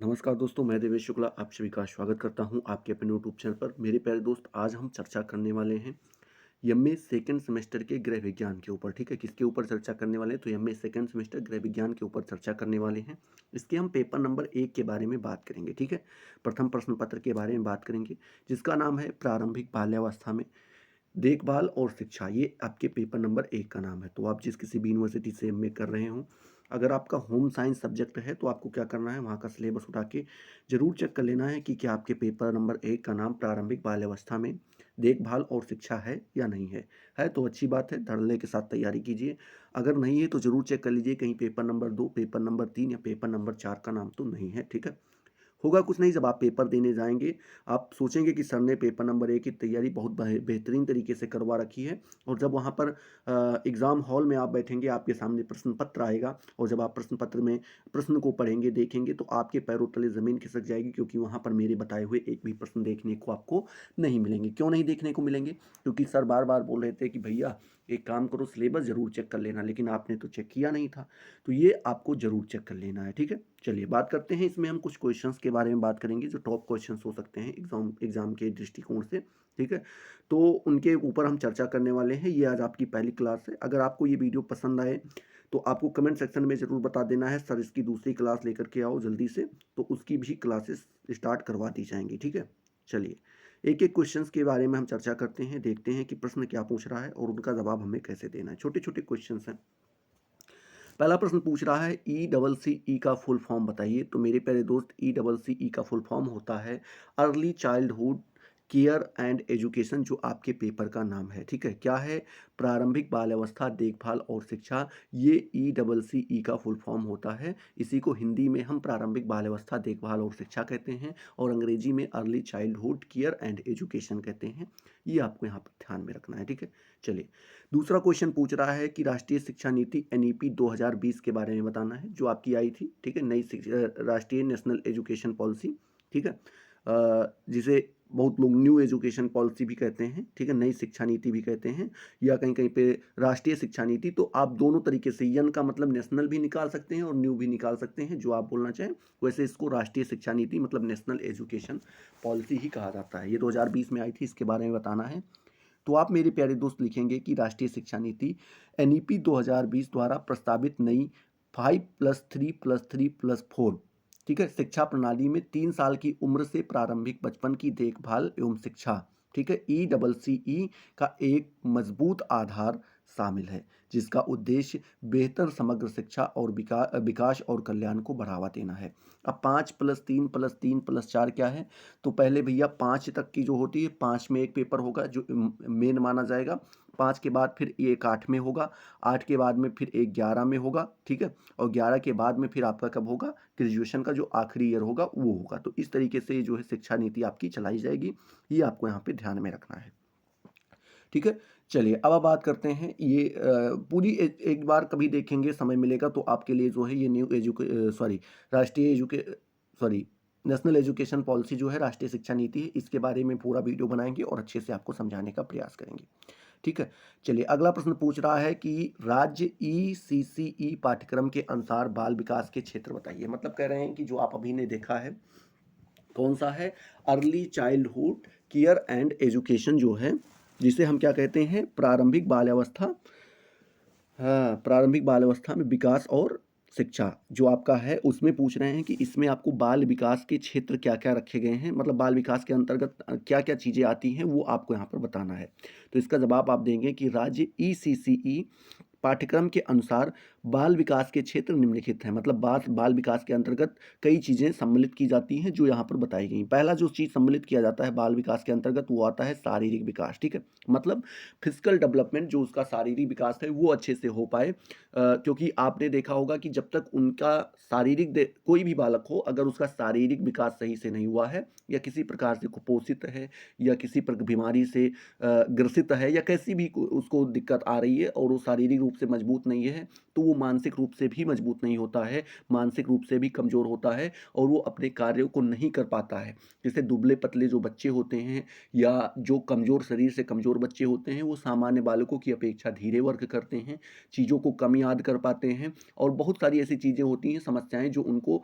नमस्कार दोस्तों, मैं देवेश शुक्ला आप सभी का स्वागत करता हूं आपके अपने यूट्यूब चैनल पर। मेरे प्यारे दोस्त, आज हम चर्चा करने वाले हैं एमए सेकंड सेमेस्टर के गृह विज्ञान के ऊपर। ठीक है, किसके ऊपर चर्चा करने वाले हैं? तो एमए सेकंड सेमेस्टर गृह विज्ञान के ऊपर चर्चा करने वाले हैं। इसके हम पेपर नंबर 1 के बारे में बात करेंगे। ठीक है, प्रथम प्रश्न पत्र के बारे में बात करेंगे, जिसका नाम है प्रारंभिक बाल्यावस्था में देखभाल और शिक्षा। ये आपके पेपर नंबर 1 का नाम है। तो आप जिस किसी भी यूनिवर्सिटी से एमए कर रहे हों, अगर आपका होम साइंस सब्जेक्ट है तो आपको क्या करना है, वहाँ का सिलेबस उठा के ज़रूर चेक कर लेना है कि क्या आपके पेपर नंबर 1 का नाम प्रारंभिक बाल्यावस्था में देखभाल और शिक्षा है या नहीं है। है तो अच्छी बात है, धड़ल्ले के साथ तैयारी कीजिए। अगर नहीं है तो ज़रूर चेक कर लीजिए कहीं पेपर नंबर 2, पेपर नंबर 3 या पेपर नंबर 4 का नाम तो नहीं है। ठीक है? होगा कुछ नहीं, जब आप पेपर देने जाएँगे, आप सोचेंगे कि सर ने पेपर नंबर 1 की तैयारी बहुत बेहतरीन तरीके से करवा रखी है। और जब वहाँ पर एग्ज़ाम हॉल में आप बैठेंगे, आपके सामने प्रश्न पत्र आएगा और जब आप प्रश्न पत्र में प्रश्न को पढ़ेंगे, देखेंगे, तो आपके पैरों तले ज़मीन खिसक जाएगी, क्योंकि वहाँ पर मेरे बताए हुए एक भी प्रश्न देखने को आपको नहीं मिलेंगे। क्यों नहीं देखने को मिलेंगे? क्योंकि सर बार-बार बोल रहे थे कि भैया एक काम करो, सिलेबस ज़रूर चेक कर लेना, लेकिन आपने तो चेक किया नहीं था। तो ये आपको ज़रूर चेक कर लेना है। ठीक है? चलिए बात करते हैं, इसमें हम कुछ क्वेश्चंस के बारे में बात करेंगे जो टॉप क्वेश्चंस हो सकते हैं एग्जाम एग्जाम के दृष्टिकोण से। ठीक है, तो उनके ऊपर हम चर्चा करने वाले हैं। ये आज आपकी पहली क्लास है। अगर आपको ये वीडियो पसंद आए तो आपको कमेंट सेक्शन में ज़रूर बता देना है, सर इसकी दूसरी क्लास लेकर के आओ जल्दी से, तो उसकी भी क्लासेस स्टार्ट करवा दी जाएंगी। ठीक है, चलिए एक एक क्वेश्चंस के बारे में हम चर्चा करते हैं, देखते हैं कि प्रश्न क्या पूछ रहा है और उनका जवाब हमें कैसे देना है। छोटे छोटे क्वेश्चंस हैं। पहला प्रश्न पूछ रहा है ई डबल सी ई का फुल फॉर्म बताइए। तो मेरे प्यारे दोस्त, ई डबल सी ई का फुल फॉर्म होता है early childhood care and education, जो आपके पेपर का नाम है। ठीक है, क्या है? प्रारंभिक बाल अवस्था देखभाल और शिक्षा। ये ई डबल सी ई का फुल फॉर्म होता है। इसी को हिंदी में हम प्रारंभिक बाल अवस्था देखभाल और शिक्षा कहते हैं और अंग्रेजी में early childhood care and education कहते हैं। ये आपको यहाँ पर ध्यान में रखना है। ठीक है, चलिए दूसरा क्वेश्चन पूछ रहा है कि राष्ट्रीय शिक्षा नीति एनईपी 2020 के बारे में बताना है, जो आपकी आई थी। ठीक है, राष्ट्रीय नेशनल एजुकेशन पॉलिसी। ठीक है, जिसे बहुत लोग न्यू एजुकेशन पॉलिसी भी कहते हैं। ठीक है, नई शिक्षा नीति भी कहते हैं, या कहीं कहीं पे राष्ट्रीय शिक्षा नीति। तो आप दोनों तरीके से यन का मतलब नेशनल भी निकाल सकते हैं और न्यू भी निकाल सकते हैं, जो आप बोलना चाहें। वैसे इसको राष्ट्रीय शिक्षा नीति मतलब नेशनल एजुकेशन पॉलिसी ही कहा जाता है। ये 2020 में आई थी, इसके बारे में बताना है। तो आप मेरे प्यारे दोस्त लिखेंगे कि राष्ट्रीय शिक्षा नीति एनईपी 2020 द्वारा प्रस्तावित नई 5+3+3+4, ठीक है, शिक्षा प्रणाली में 3 साल की उम्र से प्रारंभिक बचपन की देखभाल एवं शिक्षा, ठीक है, ई डबल सी ई का एक मजबूत आधार शामिल है, जिसका उद्देश्य बेहतर समग्र शिक्षा और विकास और कल्याण को बढ़ावा देना है। अब 5+3+3+4 क्या है? तो पहले भैया 5 तक की जो होती है, 5 में एक पेपर होगा जो मेन माना जाएगा। 5 के बाद फिर एक 8 में होगा, 8 के बाद में फिर एक 11 में होगा। ठीक है, और 11 के बाद में फिर आपका कब होगा? ग्रेजुएशन का जो आखिरी ईयर होगा वो होगा। तो इस तरीके से जो है शिक्षा नीति आपकी चलाई जाएगी, ये आपको यहाँ पे ध्यान में रखना है। ठीक है, चलिए अब आप बात करते हैं ये पूरी एक बार कभी देखेंगे, समय मिलेगा तो आपके लिए जो है ये राष्ट्रीय एजुके सॉरी नेशनल एजुकेशन पॉलिसी जो है, राष्ट्रीय शिक्षा नीति है, इसके बारे में पूरा वीडियो बनाएंगे और अच्छे से आपको समझाने का प्रयास करेंगे। ठीक है, चलिए अगला प्रश्न पूछ रहा है कि राज्य ईसीसीई पाठ्यक्रम के अनुसार बाल विकास के क्षेत्र बताइए। मतलब कह रहे हैं कि जो आप अभी ने देखा है, कौन सा है? Early childhood care and education जो है, जिसे हम क्या कहते हैं? प्रारंभिक बाल्यावस्था। हाँ, प्रारंभिक बाल्यावस्था में विकास और शिक्षा जो आपका है, उसमें पूछ रहे हैं कि इसमें आपको बाल विकास के क्षेत्र क्या क्या रखे गए हैं, मतलब बाल विकास के अंतर्गत क्या क्या चीज़ें आती हैं, वो आपको यहाँ पर बताना है। तो इसका जवाब आप देंगे कि राज्य ईसीसीई पाठ्यक्रम के अनुसार बाल विकास के क्षेत्र निम्नलिखित हैं। मतलब बाल बाल विकास के अंतर्गत कई चीज़ें सम्मिलित की जाती हैं जो यहाँ पर बताई गई। पहला जो चीज़ सम्मिलित किया जाता है बाल विकास के अंतर्गत, वो आता है शारीरिक विकास। ठीक है, मतलब फिजिकल डेवलपमेंट, जो उसका शारीरिक विकास है वो अच्छे से हो पाए। क्योंकि आपने देखा होगा कि जब तक उनका कोई भी बालक हो, अगर उसका शारीरिक विकास सही से नहीं हुआ है, या किसी प्रकार से कुपोषित है, या किसी बीमारी से ग्रसित है, या कैसी भी उसको दिक्कत आ रही है और वो शारीरिक रूप से मजबूत नहीं है, तो वो मानसिक रूप से भी मजबूत नहीं होता है, मानसिक रूप से भी कमज़ोर होता है और वो अपने कार्यों को नहीं कर पाता है। जैसे दुबले-पतले जो बच्चे होते हैं या जो कमज़ोर शरीर से कमज़ोर बच्चे होते हैं, वो सामान्य बालकों की अपेक्षा धीरे वर्क करते हैं, चीज़ों को कम याद कर पाते हैं और बहुत सारी ऐसी चीज़ें होती हैं, समस्याएँ जो उनको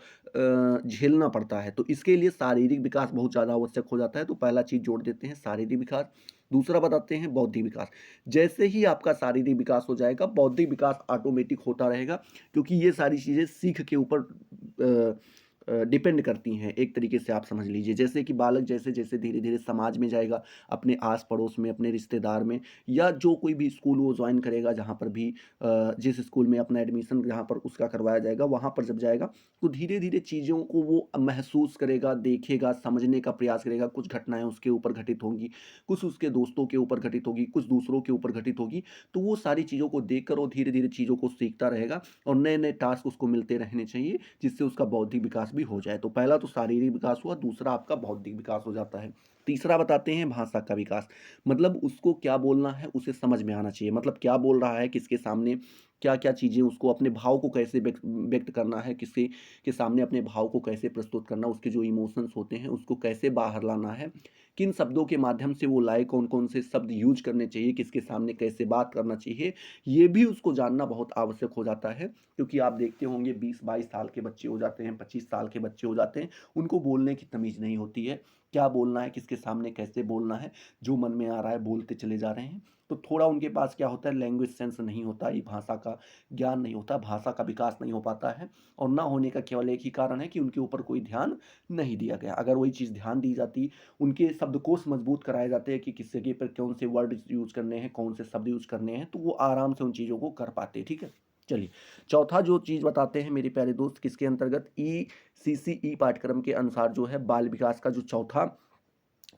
झेलना पड़ता है। तो इसके लिए शारीरिक विकास बहुत ज़्यादा आवश्यक हो जाता है, तो पहला चीज़ जोड़ देते हैं शारीरिक विकास। दूसरा बताते हैं बौद्धिक विकास। जैसे ही आपका शारीरिक विकास हो जाएगा, बौद्धिक विकास ऑटोमेटिक होता रहेगा क्योंकि ये सारी चीज़ें सीख के ऊपर डिपेंड करती हैं, एक तरीके से आप समझ लीजिए। जैसे कि बालक जैसे-जैसे धीरे-धीरे समाज में जाएगा, अपने आस-पड़ोस में, अपने रिश्तेदार में या जो कोई भी स्कूल वो जॉइन करेगा जहाँ पर भी जिस स्कूल में अपना एडमिशन जहाँ पर उसका करवाया जाएगा, वहाँ पर जब जाएगा, तो धीरे-धीरे चीज़ों को वो महसूस करेगा, देखेगा, समझने का प्रयास करेगा। कुछ घटनाएँ उसके ऊपर घटित होंगी, कुछ उसके दोस्तों के ऊपर घटित होगी, कुछ दूसरों के ऊपर घटित होगी। तो वो सारी चीज़ों को देखकर वो धीरे-धीरे चीज़ों को सीखता रहेगा और नए-नए टास्क उसको मिलते रहने चाहिए, जिससे उसका बौद्धिक विकास भी हो जाए। तो पहला तो शारीरिक विकास हुआ, दूसरा आपका बौद्धिक विकास हो जाता है। तीसरा बताते हैं भाषा का विकास। मतलब उसको क्या बोलना है, उसे समझ में आना चाहिए। मतलब क्या बोल रहा है, किसके सामने क्या-क्या चीज़ें उसको अपने भाव को कैसे व्यक्त व्यक्त करना है, किसी के सामने अपने भाव को कैसे प्रस्तुत करना, उसके जो इमोशंस होते हैं, उसको कैसे बाहर लाना है, किन शब्दों के माध्यम से वो लाए, कौन-कौन से शब्द यूज़ करने चाहिए, किसके सामने कैसे बात करना चाहिए, ये भी उसको जानना बहुत आवश्यक हो जाता है। क्योंकि आप देखते होंगे 20-22 साल के बच्चे हो जाते हैं, 25 साल के बच्चे हो जाते हैं, उनको बोलने की तमीज़ नहीं होती है। क्या बोलना है, किसके सामने कैसे बोलना है, जो मन में आ रहा है बोलते चले जा रहे हैं। तो थोड़ा उनके पास क्या होता है, लैंग्वेज सेंस नहीं होता, ये भाषा का ज्ञान नहीं होता, भाषा का विकास नहीं हो पाता है और ना होने का केवल एक ही कारण है कि उनके ऊपर कोई ध्यान नहीं दिया गया। अगर वही चीज़ ध्यान दी जाती, उनके शब्दकोश मजबूत कराए जाते हैं कि किस जगह पर कौन से वर्ड यूज़ करने हैं, कौन से शब्द यूज़ करने हैं, तो वो आराम से उन चीज़ों को कर पाते, ठीक है? चलिए, चौथा जो चीज़ बताते हैं मेरे प्यारे दोस्त, किसके अंतर्गत ईसीई पाठ्यक्रम के अनुसार जो है बाल विकास का जो चौथा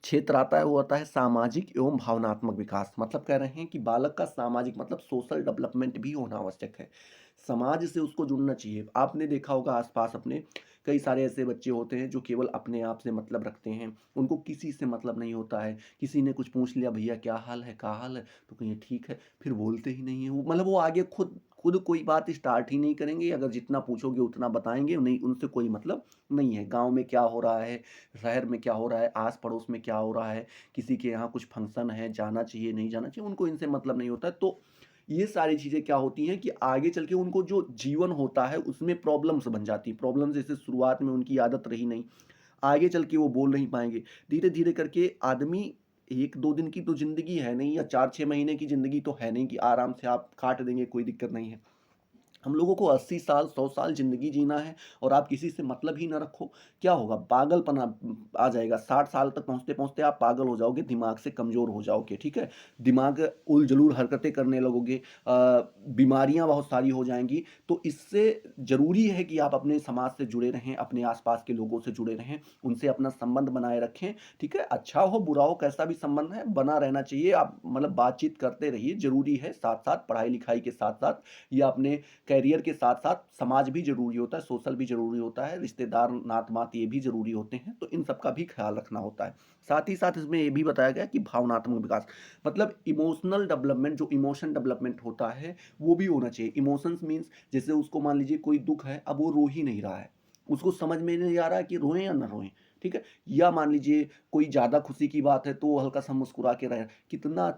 क्षेत्र आता है वो आता है सामाजिक एवं भावनात्मक विकास। मतलब कह रहे हैं कि बालक का सामाजिक मतलब सोशल डेवलपमेंट भी होना आवश्यक है। समाज से उसको जुड़ना चाहिए। आपने देखा होगा आस-पास अपने कई सारे ऐसे बच्चे होते हैं जो केवल अपने आप से मतलब रखते हैं। उनको किसी से मतलब नहीं होता है। किसी ने कुछ पूछ लिया, भैया क्या हाल है? क्या हाल है? तो कहेंगे ठीक है, फिर बोलते ही नहीं है वो, मतलब वो आगे खुद खुद कोई बात स्टार्ट ही नहीं करेंगे। अगर जितना पूछोगे उतना बताएँगे नहीं, उनसे कोई मतलब नहीं है। गाँव में क्या हो रहा है, शहर में क्या हो रहा है, आस-पड़ोस में क्या हो रहा है, किसी के यहाँ कुछ फंक्शन है, जाना चाहिए, नहीं जाना चाहिए, उनको इनसे मतलब नहीं होता है। तो ये सारी चीज़ें क्या होती हैं कि आगे चल के उनको जो जीवन होता है उसमें प्रॉब्लम्स बन जाती हैं। प्रॉब्लम्स जैसे शुरुआत में उनकी आदत रही नहीं, आगे चल के वो बोल नहीं पाएँगे। धीरे-धीरे करके आदमी 1-2 दिन की तो ज़िंदगी है नहीं या 4-6 महीने की ज़िंदगी तो है नहीं कि आराम से आप काट देंगे, कोई दिक्कत नहीं है। हम लोगों को 80 साल, 100 साल ज़िंदगी जीना है और आप किसी से मतलब ही ना रखो, क्या होगा? पागलपना आ जाएगा। 60 साल तक पहुँचते-पहुँचते आप पागल हो जाओगे, दिमाग से कमज़ोर हो जाओगे, ठीक है? दिमाग उल-जलूल हरकतें करने लगोगे, बीमारियाँ बहुत सारी हो जाएँगी। तो इससे ज़रूरी है कि आप अपने समाज से जुड़े रहें, अपने आस-पास के लोगों से जुड़े रहें, उनसे अपना संबंध बनाए रखें, ठीक है? अच्छा हो, बुरा हो, कैसा भी संबंध है, बना रहना चाहिए। आप मतलब बातचीत करते रहिए, ज़रूरी है। साथ-साथ पढ़ाई-लिखाई के साथ-साथ या अपने करियर के साथ-साथ समाज भी ज़रूरी होता है, सोशल भी ज़रूरी होता है, रिश्तेदार, नात-मात ये भी ज़रूरी होते हैं, तो इन सब का भी ख़्याल रखना होता है। साथ ही साथ इसमें ये भी बताया गया कि भावनात्मक विकास, मतलब इमोशनल डेवलपमेंट, जो इमोशन डेवलपमेंट होता है, वो भी होना चाहिए। इमोशंस मीन्स जैसे उसको मान लीजिए कोई दुःख है, अब वो रो ही नहीं रहा है, उसको समझ में नहीं आ रहा है कि रोएँ या ना रोएँ, ठीक है? या मान लीजिए कोई ज़्यादा खुशी की बात है, तो वो हल्का-सा मुस्कुरा के रहे, कितना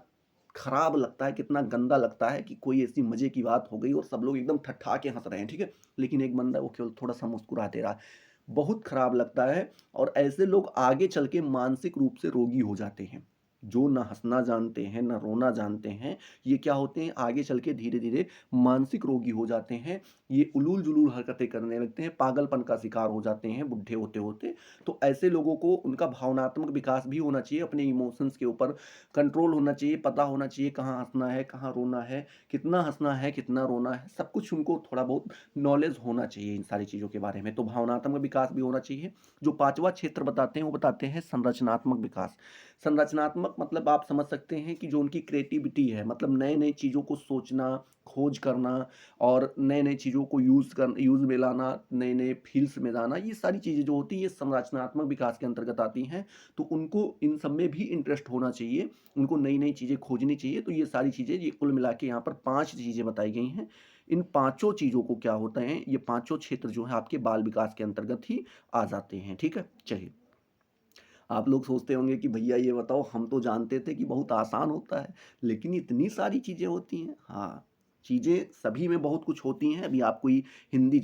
खराब लगता है, कितना गंदा लगता है कि कोई ऐसी मज़े की बात हो गई और सब लोग एकदम ठट्ठा के हँस रहे हैं, ठीक है? लेकिन एक बंदा वो केवल थोड़ा-सा मुस्कुरा दे रहा है। बहुत खराब लगता है और ऐसे लोग आगे चल के मानसिक रूप से रोगी हो जाते हैं। जो ना हँसना जानते हैं, ना रोना जानते हैं, ये क्या होते हैं आगे चल के धीरे-धीरे मानसिक रोगी हो जाते हैं। ये उलूल-जुलूल हरकतें करने लगते हैं, पागलपन का शिकार हो जाते हैं बुड्ढे होते-होते। तो ऐसे लोगों को उनका भावनात्मक विकास भी होना चाहिए, अपने इमोशंस के ऊपर कंट्रोल होना चाहिए, पता होना चाहिए कहाँ हँसना है, कहाँ रोना है, कितना रोना है, सब कुछ उनको थोड़ा बहुत नॉलेज होना चाहिए इन सारी चीज़ों के बारे में। तो भावनात्मक विकास भी होना चाहिए। जो 5वां क्षेत्र बताते हैं, वो बताते हैं संरचनात्मक विकास। संरचनात्मक मतलब आप समझ सकते हैं कि जो उनकी क्रिएटिविटी है, मतलब नए-नए चीज़ों को सोचना, खोज करना और नए-नए चीज़ों को यूज़ में लाना, नए-नए फ़ील्ड्स में जाना, ये सारी चीज़ें जो होती हैं, ये संरचनात्मक विकास के अंतर्गत आती हैं। तो उनको इन सब में भी इंटरेस्ट होना चाहिए, उनको नई-नई चीज़ें खोजनी चाहिए। तो ये सारी चीज़ें, ये कुल मिला के यहाँ पर 5 चीज़ें बताई गई हैं। इन पाँचों चीज़ों को क्या होता है, ये पाँचों क्षेत्र जो हैं आपके बाल विकास के अंतर्गत ही आ जाते हैं, ठीक है? चलिए, आप लोग सोचते होंगे कि भैया ये बताओ, हम तो जानते थे कि बहुत आसान होता है, लेकिन इतनी सारी चीज़ें होती हैं। हाँ, चीज़ें सभी में बहुत कुछ होती हैं। अभी आपको ये हिंदी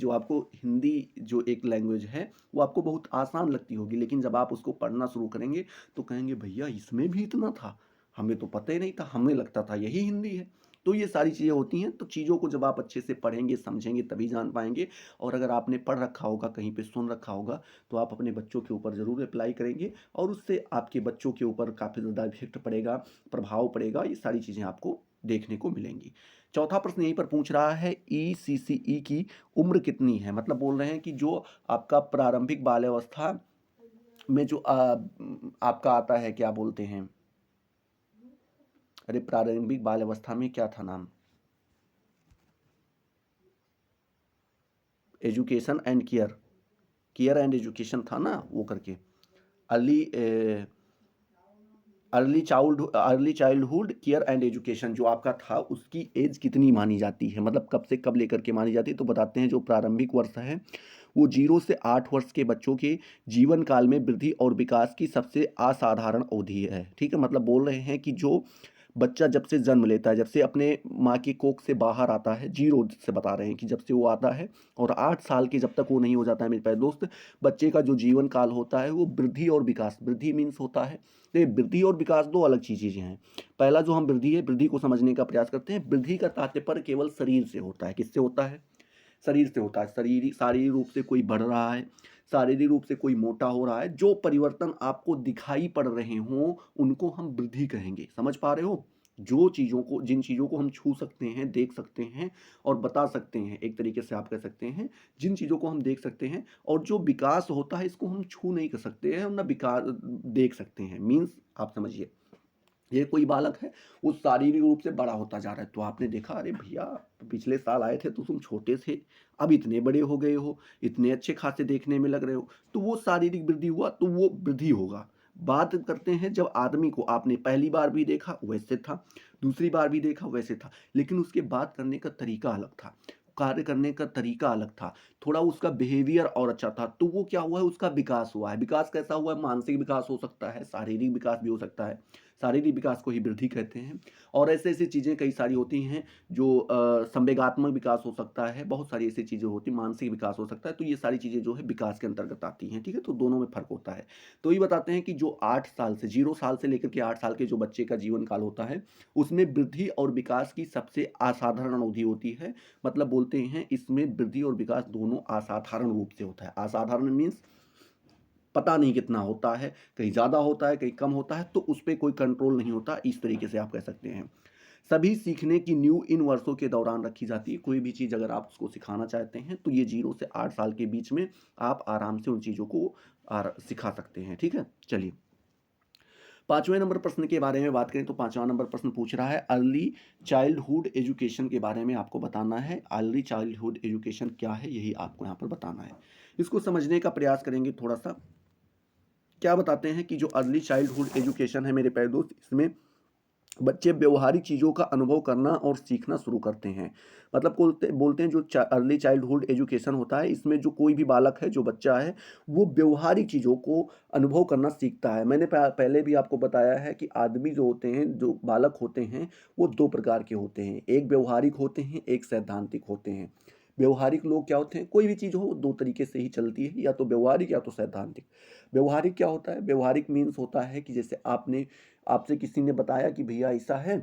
जो एक लैंग्वेज है, वो आपको बहुत आसान लगती होगी, लेकिन जब आप उसको पढ़ना शुरू करेंगे, तो कहेंगे भैया इसमें भी इतना था, हमें तो पता ही नहीं था, हमें लगता था यही हिंदी है। तो ये सारी चीज़ें होती हैं, तो चीज़ों को जब आप अच्छे से पढ़ेंगे, समझेंगे तभी जान पाएँगे। और अगर आपने पढ़ रखा होगा, कहीं पे सुन रखा होगा, तो आप अपने बच्चों के ऊपर ज़रूर अप्लाई करेंगे और उससे आपके बच्चों के ऊपर काफ़ी ज़्यादा इफ़ेक्ट पड़ेगा, प्रभाव पड़ेगा, ये सारी चीज़ें आपको देखने को मिलेंगी। चौथा प्रश्न यहीं पर पूछ रहा है, ईसीसीई की उम्र कितनी है? मतलब बोल रहे हैं कि जो आपका प्रारंभिक बाल्यावस्था में जो आपका आता है, क्या बोलते हैं? अरे प्रारंभिक बाल्यावस्था में क्या था नाम? Education and care, care and education था ना वो करके। Early early childhood care and education जो आपका था, उसकी एज कितनी मानी जाती है, मतलब कब से कब लेकर के मानी जाती है? तो बताते हैं जो प्रारंभिक वर्ष है, वो 0 से 8 वर्ष के बच्चों के जीवन काल में वृद्धि और विकास की सबसे असाधारण अवधि है, ठीक है? मतलब बोल रहे हैं कि जो बच्चा जब से जन्म लेता है, जब से अपने माँ की कोख से बाहर आता है, 0 से बता रहे हैं कि जब से वो आता है, और 8 साल के जब तक वो नहीं हो जाता है मेरे प्यारे दोस्त, बच्चे का जो जीवन काल होता है, वो वृद्धि और विकास, वृद्धि मीन्स होता है, तो ये वृद्धि और विकास 2 अलग चीज़ें हैं। पहला जो हम वृद्धि है, वृद्धि को समझने का प्रयास करते हैं। वृद्धि का तात्पर्य केवल शरीर से होता है। किससे होता है? शरीर से होता है। शारीरिक रूप से कोई बढ़ रहा है, शारीरिक रूप से कोई मोटा हो रहा है, जो परिवर्तन आपको दिखाई पड़ रहे हों, उनको हम वृद्धि कहेंगे। समझ पा रहे हो? जिन चीज़ों को हम छू सकते हैं, देख सकते हैं और बता सकते हैं, एक तरीके से आप कह सकते हैं, जिन चीज़ों को हम देख सकते हैं, और जो विकास होता है, इसको हम छू नहीं कर सकते हैं और ना देख सकते हैं। मीन्स आप समझिए, ये कोई बालक है, वो शारीरिक रूप से बड़ा होता जा रहा है, तो आपने देखा, अरे भैया पिछले साल आए थे तो तुम छोटे थे, अब इतने बड़े हो गए हो, इतने अच्छे खासे देखने में लग रहे हो, तो वो शारीरिक वृद्धि हुआ, तो वो वृद्धि होगा। बात करते हैं जब आदमी को आपने पहली बार भी देखा वैसे था, दूसरी बार भी देखा वैसे था, लेकिन उसके बात करने का तरीका अलग था, कार्य करने का तरीका अलग था, थोड़ा उसका बिहेवियर और अच्छा था, तो वो क्या हुआ है, उसका विकास हुआ है। विकास कैसा हुआ है? मानसिक विकास हो सकता है, शारीरिक विकास भी हो सकता है, शारीरिक विकास को ही वृद्धि कहते हैं। और ऐसी-ऐसी चीज़ें कई सारी होती हैं जो संवेगात्मक विकास हो सकता है, बहुत सारी ऐसी चीज़ें होती हैं, मानसिक विकास हो सकता है, तो ये सारी चीज़ें जो है विकास के अंतर्गत आती हैं, ठीक है? तो दोनों में फ़र्क होता है। तो ये बताते हैं कि जो 8 साल से 0 साल से लेकर के 8 साल के जो बच्चे का जीवन काल होता है, उसमें वृद्धि और विकास की सबसे असाधारण अवधि होती है। मतलब बोलते हैं इसमें वृद्धि और विकास दोनों असाधारण रूप से होता है। असाधारण मीन्स पता नहीं कितना होता है, कहीं ज़्यादा होता है, कहीं कम होता है, तो उस पे कोई कंट्रोल नहीं होता, इस तरीके से आप कह सकते हैं। सभी सीखने की नींव इन वर्षों के दौरान रखी जाती है। कोई भी चीज़ अगर आप उसको सिखाना चाहते हैं, तो ये 0 से 8 साल के बीच में आप आराम से उन चीज़ों को सिखा सकते हैं, ठीक है? चलिए, 5वें नंबर प्रश्न के बारे में बात करें, तो 5वां नंबर प्रश्न पूछ रहा है, अर्ली चाइल्डहुड एजुकेशन के बारे में आपको बताना है। अर्ली चाइल्डहुड एजुकेशन क्या है, यही आपको यहाँ पर बताना है। इसको समझने का प्रयास करेंगे थोड़ा-सा। क्या बताते हैं कि जो अर्ली चाइल्डहुड एजुकेशन है मेरे प्यारे दोस्त, इसमें बच्चे व्यवहारिक चीज़ों का अनुभव करना और सीखना शुरू करते हैं। मतलब बोलते बोलते हैं जो अर्ली चाइल्डहुड एजुकेशन होता है, इसमें जो कोई भी बालक है, जो बच्चा है, वो व्यवहारिक चीज़ों को अनुभव करना सीखता है। मैंने पहले भी आपको बताया है कि आदमी जो होते हैं, जो बालक होते हैं, वो 2 प्रकार के होते हैं। एक व्यवहारिक होते हैं, एक सैद्धांतिक होते हैं। व्यवहारिक लोग क्या होते हैं, कोई भी चीज़ हो 2 तरीके से ही चलती है, या तो व्यवहारिक या तो सैद्धांतिक। व्यवहारिक क्या होता है? व्यवहारिक मीन्स होता है कि जैसे आपसे किसी ने बताया कि भैया ऐसा है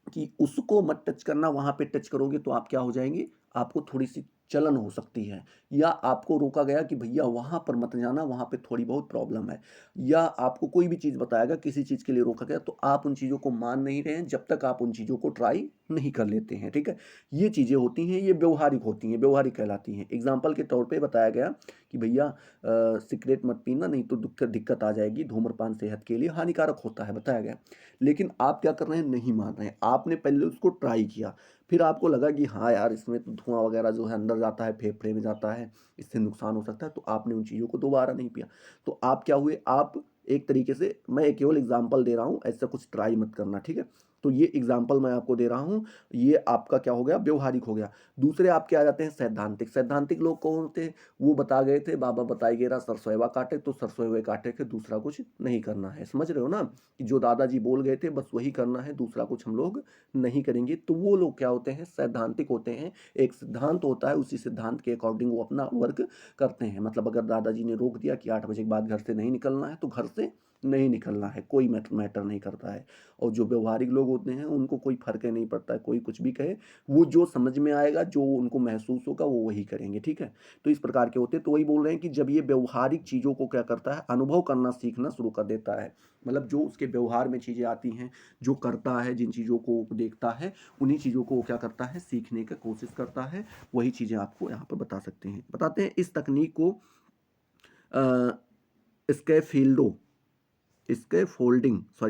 कि उसको मत टच करना, वहाँ पे टच करोगे तो आप क्या हो जाएँगे, आपको थोड़ी-सी जलन हो सकती है, या आपको रोका गया कि भैया वहाँ पर मत जाना, वहाँ पे थोड़ी बहुत प्रॉब्लम है, या आपको कोई भी चीज़ बताया गया, किसी चीज़ के लिए रोका गया, तो आप उन चीज़ों को मान नहीं रहे हैं जब तक आप उन चीज़ों को ट्राई नहीं कर लेते हैं, ठीक है? ये चीज़ें होती हैं, ये व्यवहारिक होती हैं, व्यवहारिक कहलाती हैं। एग्ज़ाम्पल के तौर पे बताया गया कि भैया सिगरेट मत पीना, नहीं तो दिक्कत दिक्कत आ जाएगी, धूम्रपान सेहत के लिए हानिकारक होता है, बताया गया। लेकिन आप क्या कर रहे हैं, नहीं मान रहे हैं। आपने पहले उसको ट्राई किया, फिर आपको लगा कि हाँ यार, इसमें तो धुआँ वगैरह जो है अंदर जाता है, फेफड़े में जाता है, इससे नुकसान हो सकता है, तो आपने उन चीज़ों को दोबारा नहीं पिया। तो आप क्या हुए, आप एक तरीके से, मैं केवल एग्ज़ाम्पल दे रहा हूँ, ऐसा कुछ ट्राई मत करना, ठीक है? तो ये एग्जाम्पल मैं आपको दे रहा हूँ, ये आपका क्या हो गया, व्यवहारिक हो गया। दूसरे आपके आ जाते हैं सैद्धांतिक। सैद्धांतिक लोग कौन होते हैं, वो बता गए थे, बाबा बताई गेरा सरसोईवा काटे, तो सरसोईवे काटे के दूसरा कुछ नहीं करना है। समझ रहे हो ना, कि जो दादाजी बोल गए थे बस वही करना है, दूसरा कुछ हम लोग नहीं करेंगे। तो वो लोग क्या होते हैं, सैद्धांतिक होते हैं। एक सिद्धांत होता है, उसी सिद्धांत के अकॉर्डिंग वो अपना वर्क करते हैं। मतलब अगर दादाजी ने रोक दिया कि 8 बजे के बाद घर से नहीं निकलना है, तो घर से नहीं निकलना है, कोई मैटर नहीं करता है। और जो व्यवहारिक लोग होते हैं उनको कोई फर्क नहीं पड़ता है, कोई कुछ भी कहे, वो जो समझ में आएगा, जो उनको महसूस होगा, वो वही करेंगे। ठीक है, तो इस प्रकार के होते हैं। तो वही बोल रहे हैं कि जब ये व्यवहारिक चीज़ों को क्या करता है, अनुभव करना सीखना शुरू कर देता है। मतलब जो उसके व्यवहार में चीज़ें आती हैं, जो करता है, जिन चीज़ों को वो देखता है, उन्हीं चीज़ों को वो क्या करता है, सीखने की कोशिश करता है। वही चीज़ें आपको यहाँ पर बता सकते हैं, बताते हैं। इस तकनीक को स्कैफोल्डिंग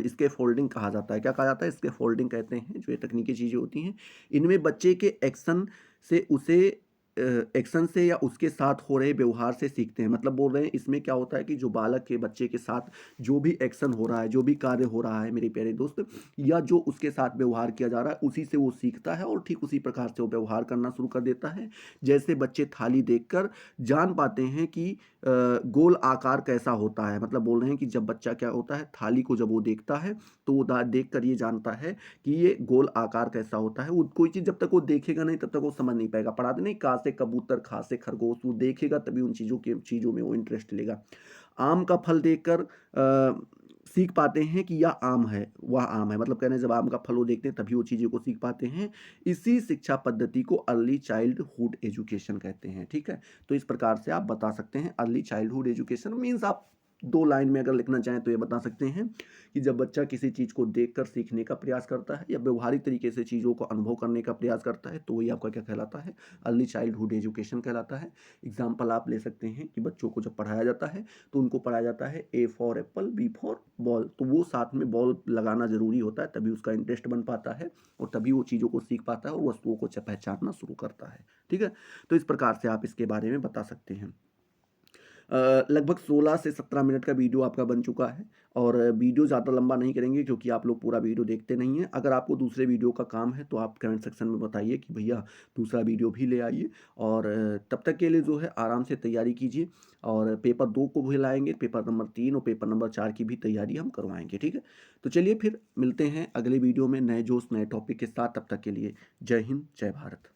स्कैफोल्डिंग कहा जाता है। क्या कहा जाता है, स्कैफोल्डिंग कहते हैं। जो ये तकनीकी चीज़ें होती हैं, इनमें बच्चे के एक्शन से या उसके साथ हो रहे व्यवहार से सीखते हैं। मतलब बोल रहे हैं इसमें क्या होता है कि जो बालक के, बच्चे के साथ जो भी एक्शन हो रहा है, जो भी कार्य हो रहा है मेरे प्यारे दोस्त, या जो उसके साथ व्यवहार किया जा रहा है, उसी से वो सीखता है और ठीक उसी प्रकार से वो व्यवहार करना शुरू कर देता है। जैसे बच्चे थाली देखकर जान पाते हैं कि गोल आकार कैसा होता है। मतलब बोल रहे हैं कि जब बच्चा क्या होता है, थाली को जब वो देखता है, तो वो देख कर ये जानता है कि ये गोल आकार कैसा होता है। वो कोई चीज़ जब तक वो देखेगा नहीं, तब तक वो समझ नहीं पाएगा। पढ़ाते नहीं, का से कबूतर, खा से खरगोश, वो देखेगा तभी उन चीज़ों में वो इंटरेस्ट लेगा। आम का फल देखकर सीख पाते हैं कि यह आम है, वह आम है। मतलब कहने, जब आम का फल वो देखते हैं तभी वो चीज़ों को सीख पाते हैं। इसी शिक्षा पद्धति को अर्ली चाइल्डहुड एजुकेशन कहते हैं। ठीक है, तो इस प्रकार से आप बता सकते हैं। अर्ली चाइल्डहुड एजुकेशन मीन्स, आप 2 लाइन में अगर लिखना चाहें तो ये बता सकते हैं कि जब बच्चा किसी चीज़ को देखकर सीखने का प्रयास करता है या व्यवहारिक तरीके से चीज़ों को अनुभव करने का प्रयास करता है, तो वही आपका क्या कहलाता है, अर्ली चाइल्डहुड एजुकेशन कहलाता है। एग्जाम्पल आप ले सकते हैं कि बच्चों को जब पढ़ाया जाता है, तो उनको पढ़ाया जाता है A for apple, B for ball, तो वो साथ में बॉल लगाना ज़रूरी होता है, तभी उसका इंटरेस्ट बन पाता है और तभी वो चीज़ों को सीख पाता है और वस्तुओं को पहचानना शुरू करता है। ठीक है, तो इस प्रकार से आप इसके बारे में बता सकते हैं। लगभग 16 से 17 मिनट का वीडियो आपका बन चुका है और वीडियो ज़्यादा लंबा नहीं करेंगे, क्योंकि आप लोग पूरा वीडियो देखते नहीं हैं। अगर आपको दूसरे वीडियो का काम है, तो आप कमेंट सेक्शन में बताइए कि भैया दूसरा वीडियो भी ले आइए। और तब तक के लिए जो है आराम से तैयारी कीजिए, और पेपर 2 को भी लाएँगे, पेपर नंबर 3 और पेपर नंबर 4 की भी तैयारी हम करवाएँगे। ठीक है? तो चलिए फिर मिलते हैं अगले वीडियो में नए जोश, नए टॉपिक के साथ। तब तक के लिए जय हिंद, जय भारत।